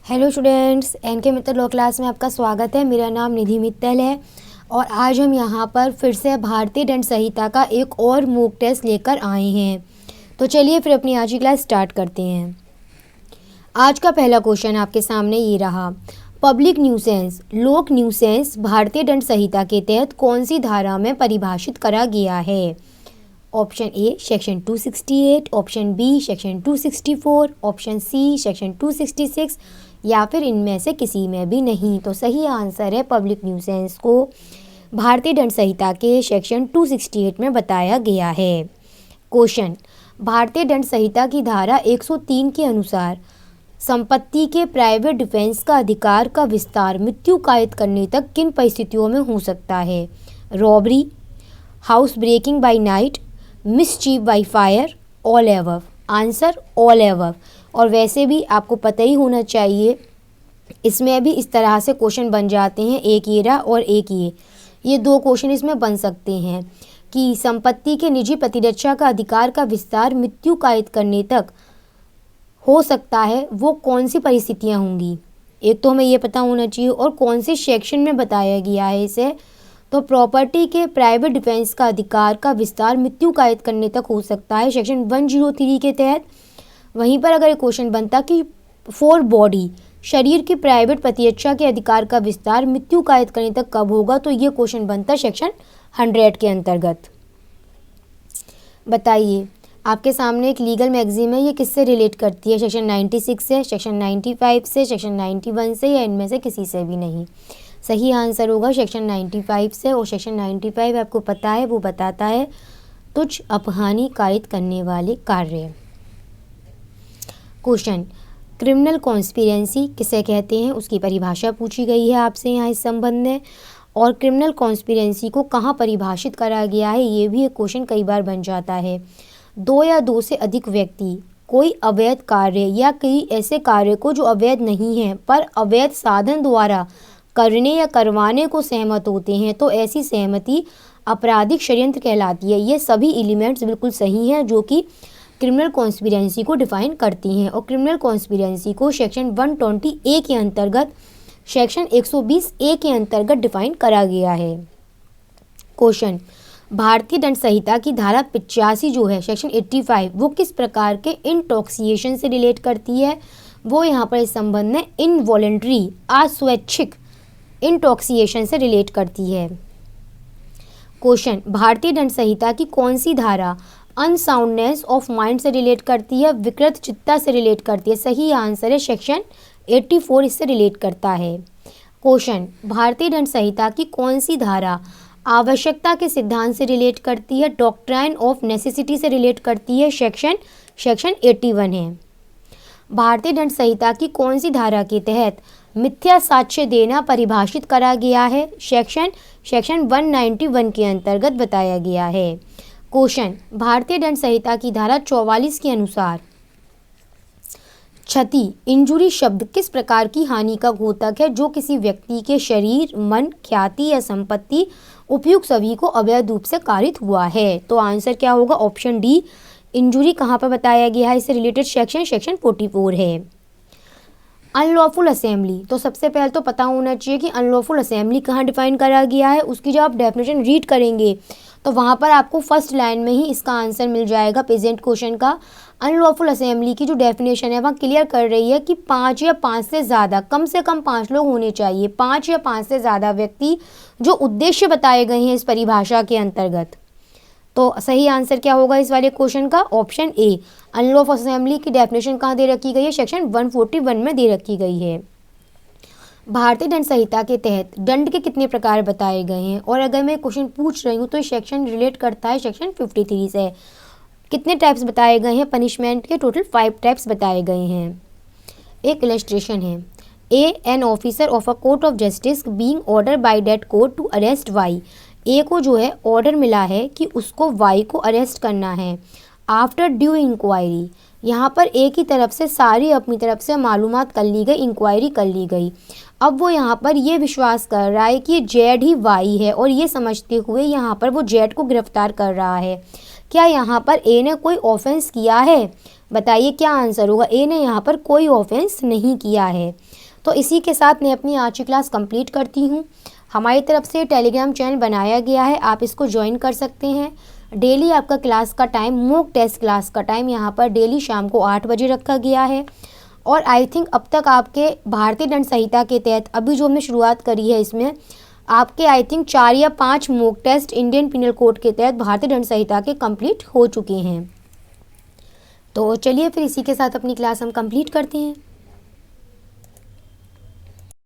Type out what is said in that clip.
Hello students, N K Mittal law class में आपका स्वागत है। मेरा नाम निधि मित्तल है और आज हम यहाँ पर फिर से भारतीय दंड संहिता का एक और मॉक टेस्ट लेकर आए हैं। तो चलिए फिर अपनी आज की क्लास स्टार्ट करते हैं। आज का पहला क्वेश्चन आपके सामने ये रहा। पब्लिक न्यूसेंस, लोक न्यूसेंस भारतीय दंड संहिता के तहत कौन सी धारा में परिभाषित करा गया है? Option A section 268, option B section 264, option C section 266 या फिर इनमें से किसी में भी नहीं। तो सही आंसर है पब्लिक न्यूसेंस को भारतीय दंड संहिता के सेक्शन 268 में बताया गया है। क्वेश्चन, भारतीय दंड संहिता की धारा 103 के अनुसार संपत्ति के प्राइवेट डिफेंस का अधिकार का विस्तार मृत्यु कायद करने तक किन परिस्थितियों में हो सकता है? Robbery, house breaking by night, mischief by fire, all above. Answer all above. और वैसे भी आपको पता ही होना चाहिए, इसमें भी इस तरह से क्वेश्चन बन जाते हैं, एक ये रहा और एक ये दो क्वेश्चन इसमें बन सकते हैं कि संपत्ति के निजी प्रतिरक्षा का अधिकार का विस्तार मृत्यु कायद करने तक हो सकता है, वो कौन सी परिस्थितियां होंगी। एक तो हमें ये पता होना चाहिए और कौन से सेक्शन में बताया गया है इसे। तो प्रॉपर्टी के प्राइवेट डिफेंस का अधिकार का विस्तार मृत्यु कायद करने तक हो सकता है सेक्शन 103 के तहत। वहीं पर अगर एक क्वेश्चन बनता कि फॉर बॉडी, शरीर की प्राइवेट प्रतिरक्षा के अधिकार का विस्तार मृत्यु कायद करने तक कब होगा, तो ये क्वेश्चन बनता सेक्शन 100 के अंतर्गत। बताइए, आपके सामने एक लीगल मैगजीन है, ये किससे रिलेट करती है? सेक्शन 96 से, सेक्शन 95 से, सेक्शन 91 से या इनमें से किसी से भी नहीं। सही आंसर होगा सेक्शन 95 से। और सेक्शन 95 आपको पता है वो बताता है तुच्छ अपहानि कायद करने वाले कार्य। क्वेश्चन, क्रिमिनल कॉन्स्पिरेंसी किसे कहते हैं, उसकी परिभाषा पूछी गई है आपसे यहाँ इस संबंध में। और क्रिमिनल कॉन्स्पिरेंसी को कहाँ परिभाषित करा गया है, ये भी एक क्वेश्चन कई बार बन जाता है। दो या दो से अधिक व्यक्ति कोई अवैध कार्य या कई ऐसे कार्य को जो अवैध नहीं है पर अवैध साधन द्वारा करने या करवाने को सहमत होते हैं, तो ऐसी सहमति आपराधिक षड्यंत्र कहलाती है। ये सभी एलिमेंट्स बिल्कुल सही हैं जो कि क्रिमिनल कॉन्स्पिरेंसी को डिफाइन करती हैं। और क्रिमिनल कॉन्स्पिरेंसी को सेक्शन 120A के अंतर्गत, सेक्शन 120A के अंतर्गत डिफाइन करा गया है। क्वेश्चन, भारतीय दंड संहिता की धारा 85 जो है सेक्शन 85, वो किस प्रकार के इंटॉक्सिएशन से रिलेट करती है? वो यहाँ पर इस संबंध में इनवॉलेंट्री, अस्वैच्छिक इंटॉक्सिएशन से रिलेट करती है। क्वेश्चन, भारतीय दंड संहिता की कौन सी धारा अनसाउंडनेस ऑफ माइंड से रिलेट करती है, विकृत चित्ता से रिलेट करती है? सही आंसर है सेक्शन 84 इससे रिलेट करता है। क्वेश्चन, भारतीय दंड संहिता की कौन सी धारा आवश्यकता के सिद्धांत से रिलेट करती है, डॉक्ट्राइन ऑफ नेसेसिटी से रिलेट करती है? सेक्शन 81 है। भारतीय दंड संहिता की कौन सी धारा के तहत मिथ्या साक्ष्य देना परिभाषित करा गया है? सेक्शन 191 के अंतर्गत बताया गया है। क्वेश्चन, भारतीय दंड संहिता की धारा 44 के अनुसार क्षति, इंजुरी शब्द किस प्रकार की हानि का घोतक है जो किसी व्यक्ति के शरीर, मन, ख्याति या संपत्ति उपयुक्त सभी को अवैध रूप से कारित हुआ है? तो आंसर क्या होगा? Option D. इंजुरी कहाँ पर बताया गया है, इससे रिलेटेड सेक्शन 44 है। अनलॉफुल असेंबली, तो सबसे पहले तो पता होना चाहिए कि अनलॉफुल असेंबली कहाँ डिफाइन करा गया है। उसकी जब आप डेफिनेशन रीड करेंगे तो वहाँ पर आपको फर्स्ट लाइन में ही इसका आंसर मिल जाएगा प्रेजेंट क्वेश्चन का। अनलॉफुल असेंबली की जो डेफिनेशन है वहाँ क्लियर कर रही है कि 5 या 5 से ज़्यादा, कम से कम 5 लोग होने चाहिए, 5 या 5 से ज़्यादा व्यक्ति जो उद्देश्य बताए गए हैं इस परिभाषा के अंतर्गत। तो सही आंसर क्या होगा इस वाले क्वेश्चन का? Option A. अनलॉफुल असेंबली की डेफिनेशन कहाँ दे रखी गई है? सेक्शन 141 में दे रखी गई है। भारतीय दंड संहिता के तहत दंड के कितने प्रकार बताए गए हैं? और अगर मैं क्वेश्चन पूछ रही हूँ तो सेक्शन रिलेट करता है सेक्शन 53 से। कितने टाइप्स बताए गए हैं पनिशमेंट के? टोटल 5 टाइप्स बताए गए हैं। एक इलस्ट्रेशन है, A an officer of a court of justice being order by that court to arrest Y. A को जो है ऑर्डर मिला है कि उसको वाई को अरेस्ट करना है। आफ्टर ड्यू इंक्वायरी, यहाँ पर ए की तरफ से सारी अपनी तरफ से मालूमात कर ली गई, इंक्वायरी कर ली गई। अब वो यहाँ पर ये विश्वास कर रहा है कि जेड ही वाई है और ये समझते हुए यहाँ पर वो जेड को गिरफ्तार कर रहा है। क्या यहाँ पर ए ने कोई ऑफेंस किया है? बताइए क्या आंसर होगा। ए ने यहाँ पर कोई ऑफेंस नहीं किया है। तो इसी के साथ मैं अपनी आज की क्लास कंप्लीट करती हूँ। हमारी तरफ से टेलीग्राम चैनल बनाया गया है, आप इसको ज्वाइन कर सकते हैं। डेली आपका क्लास का टाइम, मॉक टेस्ट क्लास का टाइम यहाँ पर डेली शाम को 8 बजे रखा गया है। और आई थिंक अब तक आपके भारतीय दंड संहिता के तहत अभी जो हमने शुरुआत करी है इसमें आपके आई थिंक 4 या 5 mock test Indian penal code के तहत भारतीय दंड संहिता के कंप्लीट हो चुके हैं। तो चलिए फिर इसी के साथ अपनी क्लास हम कंप्लीट करते हैं।